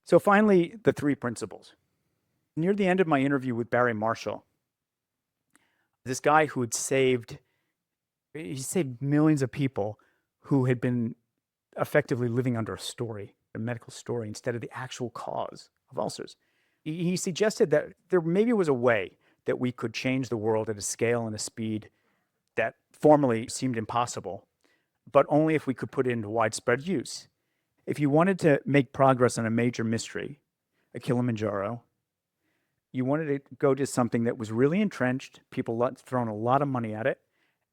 So finally, the three principles. Near the end of my interview with Barry Marshall, this guy who had saved millions of people who had been effectively living under a medical story, instead of the actual cause of ulcers. He suggested that there maybe was a way that we could change the world at a scale and a speed that formerly seemed impossible, but only if we could put it into widespread use. If you wanted to make progress on a major mystery, a Kilimanjaro, you wanted to go to something that was really entrenched, people thrown a lot of money at it,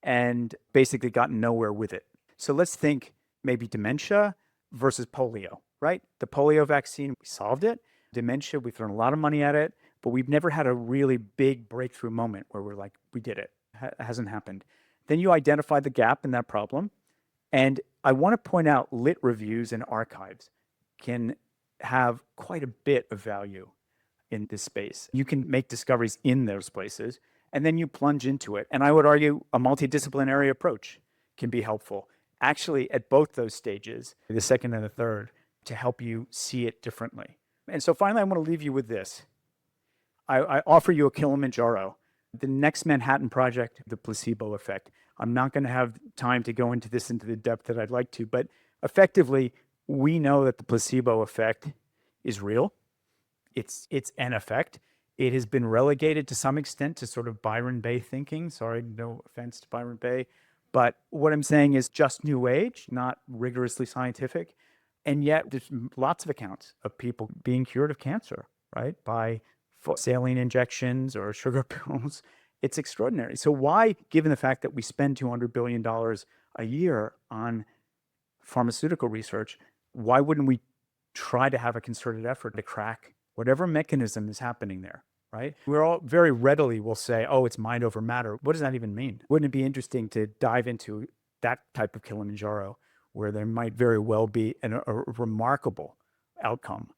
and basically gotten nowhere with it. So let's think maybe dementia versus polio, right? The polio vaccine, we solved it. Dementia, we've thrown a lot of money at it, but we've never had a really big breakthrough moment where we're like, we did it. It hasn't happened. Then you identify the gap in that problem. And I want to point out lit reviews and archives can have quite a bit of value in this space. You can make discoveries in those places, and then you plunge into it. And I would argue a multidisciplinary approach can be helpful, actually, at both those stages, the second and the third, to help you see it differently. And so finally, I want to leave you with this. I offer you a Kilimanjaro, the next Manhattan Project, the placebo effect. I'm not going to have time to go into this into the depth that I'd like to, but effectively, we know that the placebo effect is real. It's an effect. It has been relegated to some extent to sort of Byron Bay thinking. Sorry, no offense to Byron Bay. But what I'm saying is just new age, not rigorously scientific. And yet there's lots of accounts of people being cured of cancer, right? By saline injections or sugar pills. It's extraordinary. So why, given the fact that we spend $200 billion a year on pharmaceutical research, why wouldn't we try to have a concerted effort to crack whatever mechanism is happening there, right? We're all very readily will say, oh, it's mind over matter. What does that even mean? Wouldn't it be interesting to dive into that type of Kilimanjaro where there might very well be a remarkable outcome